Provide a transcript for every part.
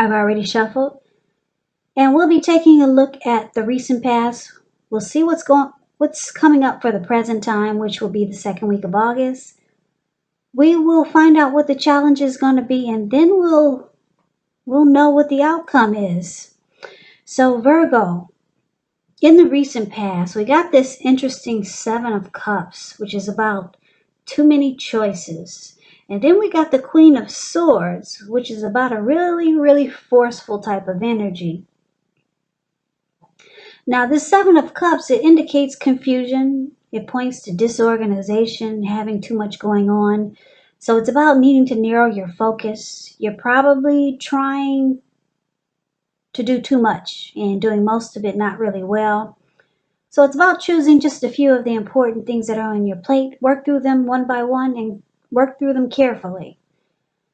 I've already shuffled. And we'll be taking a look at the recent past. We'll see what's coming up for the present time, which will be the second week of August. We will find out what the challenge is going to be, and then we'll know what the outcome is. So Virgo, in the recent past, we got this interesting Seven of Cups, which is about too many choices. And then we got the Queen of Swords, which is about a really, really forceful type of energy. Now, this Seven of Cups, it indicates confusion. It points to disorganization, having too much going on. So it's about needing to narrow your focus. You're probably trying to do too much and doing most of it not really well. So it's about choosing just a few of the important things that are on your plate, work through them one by one, and work through them carefully.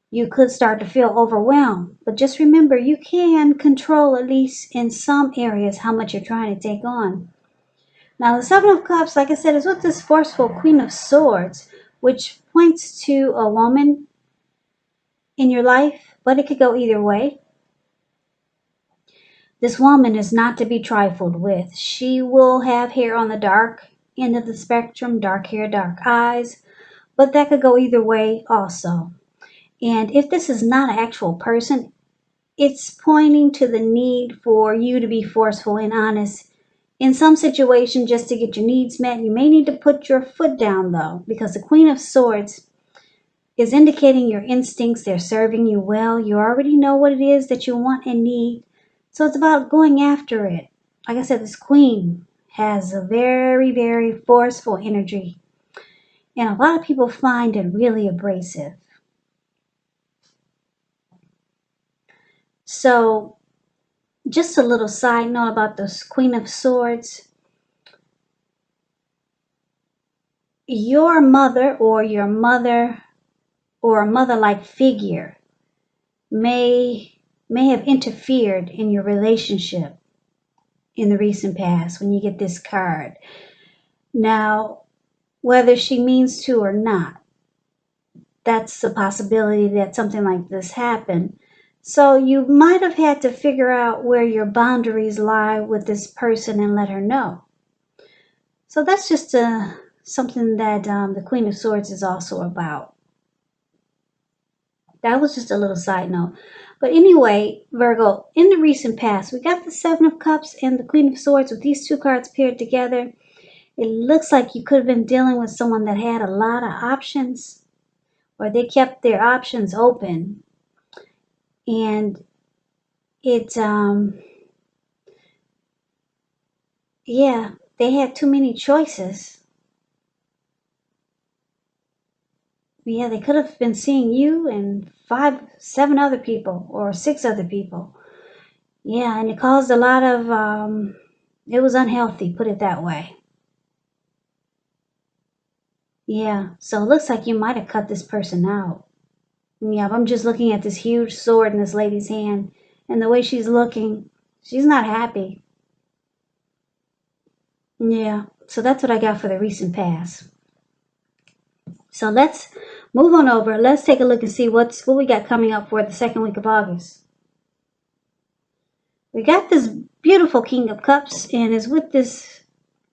You could start to feel overwhelmed, but just remember you can control, at least in some areas, how much you're trying to take on. Now, the Seven of Cups, like I said, is with this forceful Queen of Swords, which points to a woman in your life, but it could go either way. This woman is not to be trifled with. She will have hair on the dark end of the spectrum, dark hair, dark eyes, but that could go either way also. And if this is not an actual person, it's pointing to the need for you to be forceful and honest. In some situation, just to get your needs met, you may need to put your foot down though, because the Queen of Swords is indicating your instincts. They're serving you well. You already know what it is that you want and need. So it's about going after it. Like I said, this Queen has a very, very forceful energy. And a lot of people find it really abrasive. So, just a little side note about the Queen of Swords. Your mother or a mother-like figure may have interfered in your relationship in the recent past when you get this card. Now, whether she means to or not, that's a possibility that something like this happened. So you might have had to figure out where your boundaries lie with this person and let her know. So that's just something that the Queen of Swords is also about. That was just a little side note. But anyway, Virgo, in the recent past, we got the Seven of Cups and the Queen of Swords with these two cards paired together. It looks like you could have been dealing with someone that had a lot of options, or they kept their options open. And it, yeah, they had too many choices. Yeah, they could have been seeing you and 7 other people or 6 other people. Yeah, and it caused a lot of, it was unhealthy, put it that way. Yeah, so it looks like you might have cut this person out. Yeah, I'm just looking at this huge sword in this lady's hand, and the way she's looking, she's not happy. Yeah, so that's what I got for the recent past. So let's move on over. Let's take a look and see what we got coming up for the second week of August. We got this beautiful King of Cups, and is with this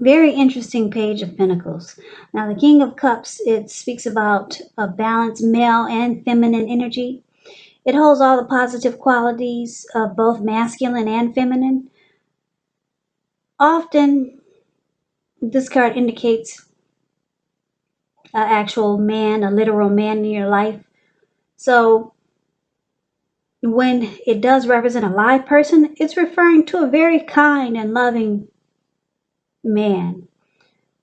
very interesting Page of Pentacles. Now, the King of Cups, it speaks about a balanced male and feminine energy. It holds all the positive qualities of both masculine and feminine. Often, this card indicates an actual man, a literal man in your life. So, when it does represent a live person, it's referring to a very kind and loving man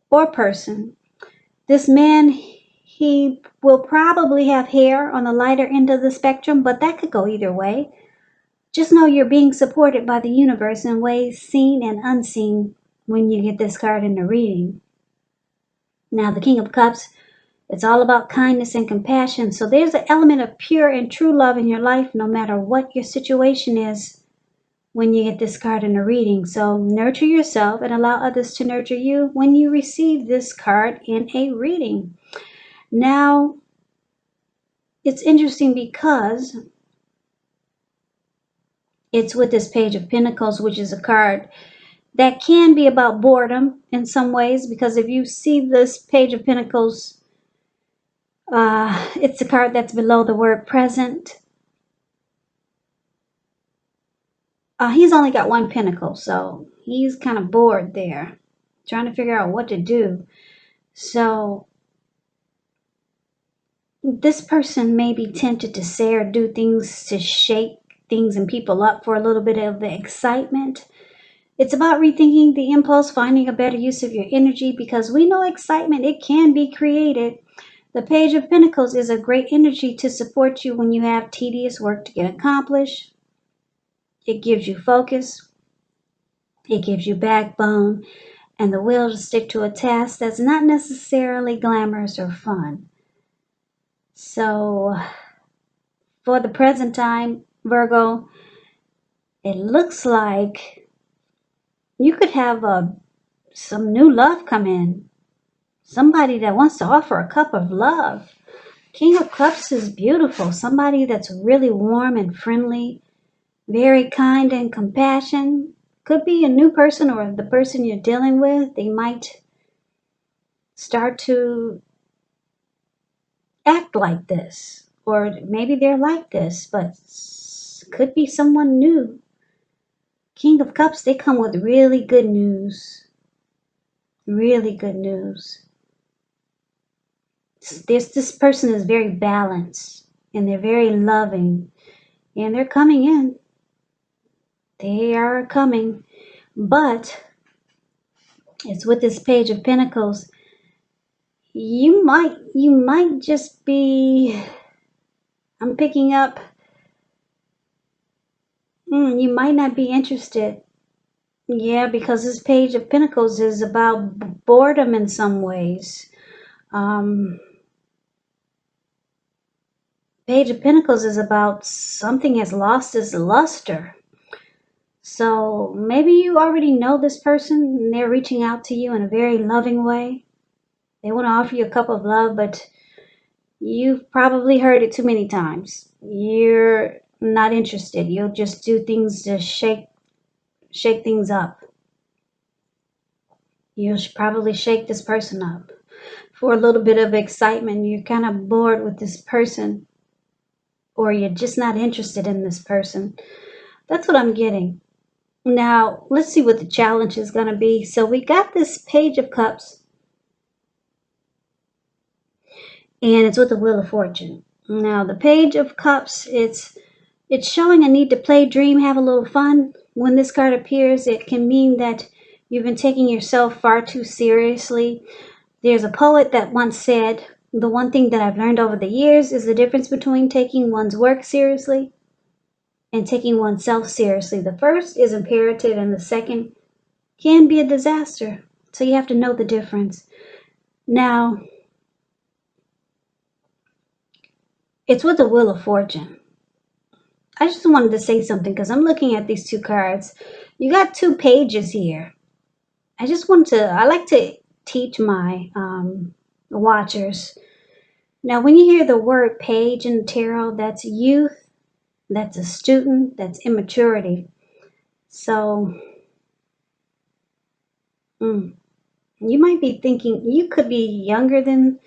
or person. This man, he will probably have hair on the lighter end of the spectrum, but that could go either way. Just know you're being supported by the universe in ways seen and unseen when you get this card in the reading. Now, the King of Cups, it's all about kindness and compassion. So there's an element of pure and true love in your life, no matter what your situation is when you get this card in the reading. So nurture yourself and allow others to nurture you when you receive this card in a reading. Now, it's interesting because It's with this Page of Pentacles, which is a card that can be about boredom in some ways, because if you see this Page of Pentacles, it's a card that's below the word present. He's only got one pentacle, so he's kind of bored there, trying to figure out what to do. So this person may be tempted to say or do things to shake things and people up for a little bit of the excitement. It's about rethinking the impulse, finding a better use of your energy, because we know excitement, it can be created. The Page of Pentacles is a great energy to support you when you have tedious work to get accomplished. It gives you focus. It gives you backbone and the will to stick to a task that's not necessarily glamorous or fun. So, for the present time, Virgo, it looks like you could have some new love come in. Somebody that wants to offer a cup of love. King of Cups is beautiful. Somebody that's really warm and friendly, very kind and compassionate. Could be a new person or the person you're dealing with. They might start to act like this, or maybe they're like this, but could be someone new. King of Cups, they come with really good news. Really good news. This person is very balanced and they're very loving and they're coming in. They are coming, but it's with this Page of Pentacles. You might just be, I'm picking up, you might not be interested. Yeah, because this Page of Pentacles is about boredom in some ways. Page of Pentacles is about something has lost its luster. So maybe you already know this person and they're reaching out to you in a very loving way. They want to offer you a cup of love, but you've probably heard it too many times. You're not interested. You'll just do things to shake things up. You'll probably shake this person up for a little bit of excitement. You're kind of bored with this person, or you're just not interested in this person. That's what I'm getting. Now, let's see what the challenge is going to be. So we got this Page of Cups, and it's with the Wheel of Fortune. Now, the Page of Cups, it's showing a need to play, dream, have a little fun. When this card appears, it can mean that you've been taking yourself far too seriously. There's a poet that once said, "The one thing that I've learned over the years is the difference between taking one's work seriously and taking oneself seriously. The first is imperative and the second can be a disaster. So you have to know the difference." Now, it's with the Wheel of Fortune. I just wanted to say something because I'm looking at these two cards. You got two pages here. I like to teach my watchers. Now, when you hear the word page in tarot, that's youth, that's a student, that's immaturity. So, you might be thinking you could be younger than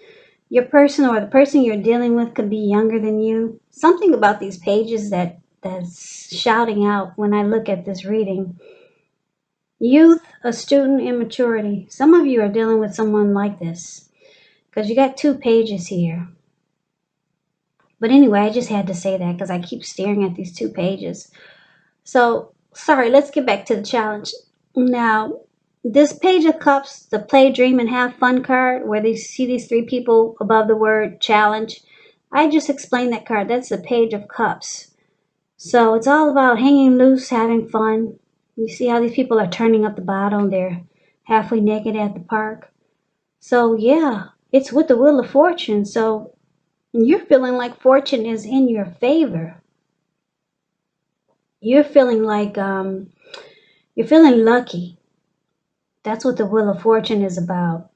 your person, or the person you're dealing with could be younger than you. Something about these pages that's shouting out when I look at this reading. Youth, a student, immaturity. Some of you are dealing with someone like this because you got two pages here. But anyway, I just had to say that because I keep staring at these two pages. So, sorry, let's get back to the challenge. Now, this Page of Cups, the play, dream, and have fun card, where they see these three people above the word challenge, I just explained that card. That's the Page of Cups. So it's all about hanging loose, having fun. You see how these people are turning up the bottle. They're halfway naked at the park. So yeah, it's with the Wheel of Fortune. So you're feeling like fortune is in your favor. You're feeling like you're feeling lucky. That's what the Wheel of Fortune is about.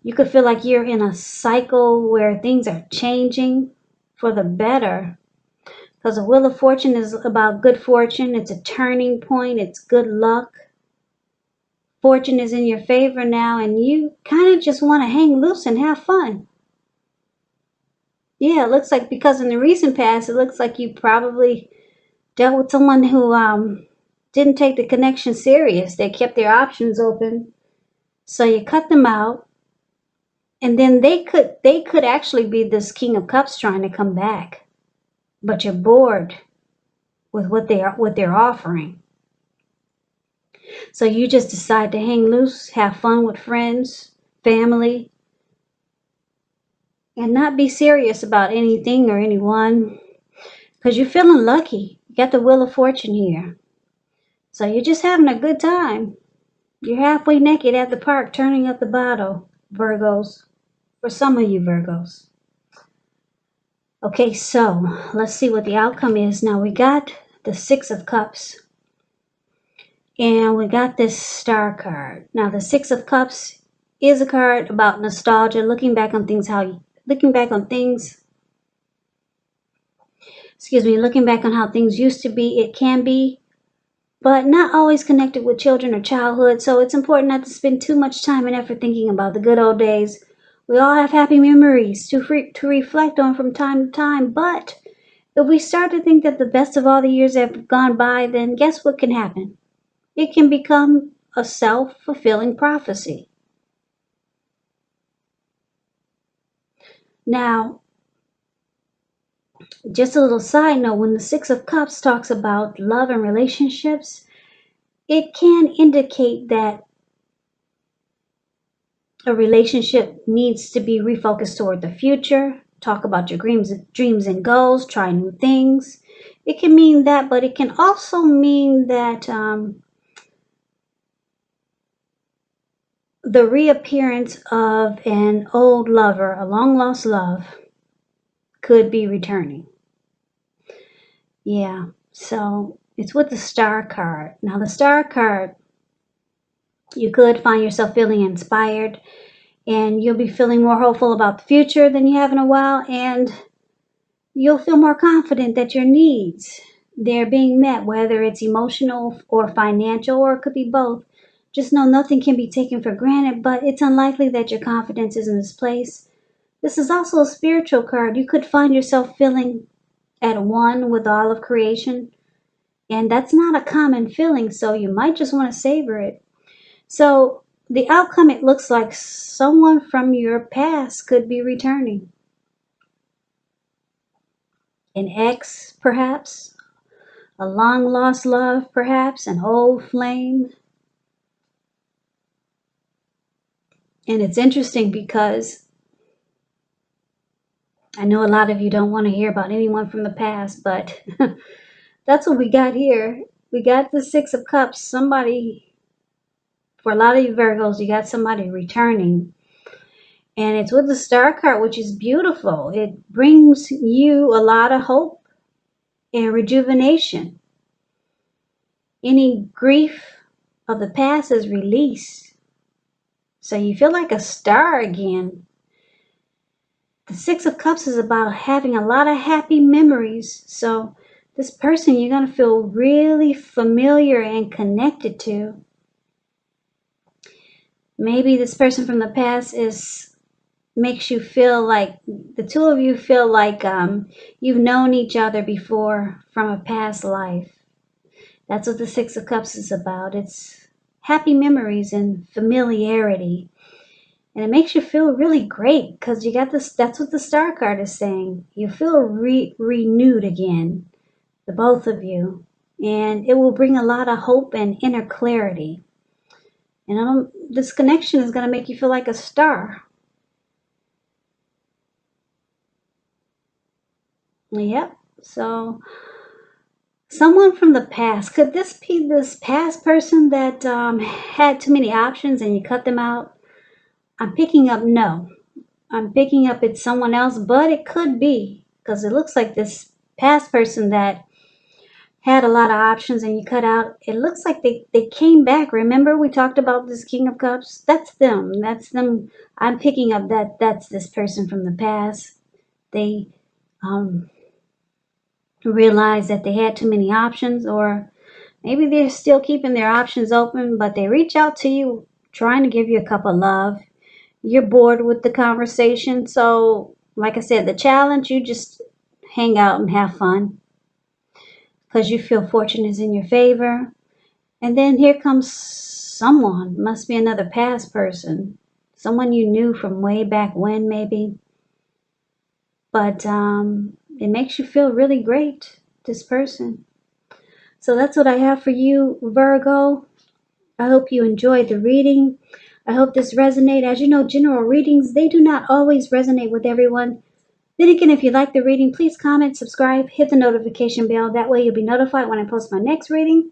You could feel like you're in a cycle where things are changing for the better. Because the Wheel of Fortune is about good fortune. It's a turning point. It's good luck. Fortune is in your favor now, and you kind of just want to hang loose and have fun. Yeah, it looks like, because in the recent past, it looks like you probably dealt with someone who didn't take the connection serious. They kept their options open. So you cut them out, and then they could actually be this King of Cups trying to come back, but you're bored with what they're offering. So you just decide to hang loose, have fun with friends, family, and not be serious about anything or anyone, because you're feeling lucky. You got the Wheel of Fortune here. So you're just having a good time. You're halfway naked at the park turning up the bottle, Virgos. For some of you Virgos. Okay, so let's see what the outcome is. Now we got the Six of Cups. And we got this Star card. Now the Six of Cups is a card about nostalgia, looking back on things, looking back on how things used to be. It can be, but not always connected with children or childhood. So it's important not to spend too much time and effort thinking about the good old days. We all have happy memories to reflect on from time to time. But if we start to think that the best of all the years have gone by, then guess what can happen? It can become a self-fulfilling prophecy. Now, just a little side note, when the Six of Cups talks about love and relationships, it can indicate that a relationship needs to be refocused toward the future. Talk about your dreams and goals, try new things. It can mean that, but it can also mean that the reappearance of an old lover, a long-lost love, could be returning. Yeah, so it's with the Star card. Now, the Star card, you could find yourself feeling inspired, and you'll be feeling more hopeful about the future than you have in a while, and you'll feel more confident that your needs, they're being met, whether it's emotional or financial, or it could be both. Just know nothing can be taken for granted, but it's unlikely that your confidence is misplaced. This is also a spiritual card. You could find yourself feeling at one with all of creation, and that's not a common feeling, so you might just want to savor it. So the outcome, it looks like someone from your past could be returning. An ex, perhaps, a long lost love, perhaps, an old flame. And it's interesting because I know a lot of you don't want to hear about anyone from the past, but that's what we got here. We got the Six of Cups. Somebody, for a lot of you Virgos, you got somebody returning. And it's with the Star card, which is beautiful. It brings you a lot of hope and rejuvenation. Any grief of the past is released. So you feel like a star again. The Six of Cups is about having a lot of happy memories. So this person you're going to feel really familiar and connected to. Maybe this person from the past makes you feel like the two of you feel like you've known each other before from a past life. That's what the Six of Cups is about. It's happy memories and familiarity. And it makes you feel really great because you got this. That's what the Star card is saying. You feel renewed again, the both of you. And it will bring a lot of hope and inner clarity. And this connection is going to make you feel like a star. Yep. So someone from the past. Could this be this past person that had too many options and you cut them out? I'm picking up no. I'm picking up it's someone else, but it could be because it looks like this past person that had a lot of options and you cut out. It looks like they came back. Remember we talked about this King of Cups? That's them. That's them. I'm picking up that's this person from the past. They realize that they had too many options, or maybe they're still keeping their options open, but they reach out to you trying to give you a cup of love. You're bored with the conversation. So, like I said, the challenge, you just hang out and have fun because you feel fortune is in your favor. And then here comes someone, must be another past person, someone you knew from way back when, maybe. But it makes you feel really great, this person. So that's what I have for you, Virgo. I hope you enjoyed the reading. I hope this resonated. As you know, general readings, they do not always resonate with everyone. Then again, if you like the reading, please comment, subscribe, hit the notification bell. That way you'll be notified when I post my next reading.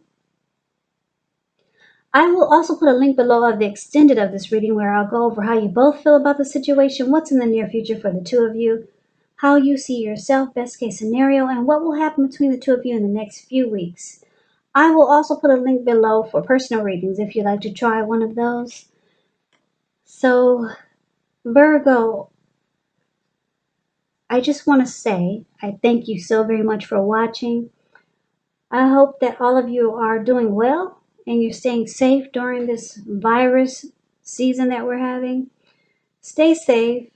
I will also put a link below of the extended of this reading where I'll go over how you both feel about the situation, what's in the near future for the two of you, how you see yourself, best case scenario, and what will happen between the two of you in the next few weeks. I will also put a link below for personal readings if you'd like to try one of those. So, Virgo, I just want to say I thank you so very much for watching. I hope that all of you are doing well and you're staying safe during this virus season that we're having. Stay safe,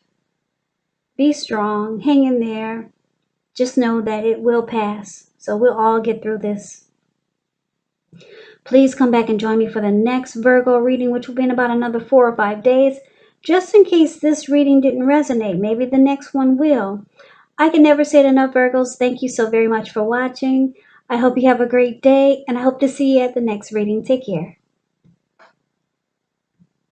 be strong, hang in there. Just know that it will pass. So we'll all get through this. Please come back and join me for the next Virgo reading, which will be in about another 4 or 5 days. Just in case this reading didn't resonate, maybe the next one will. I can never say it enough, Virgos. Thank you so very much for watching. I hope you have a great day, and I hope to see you at the next reading. Take care.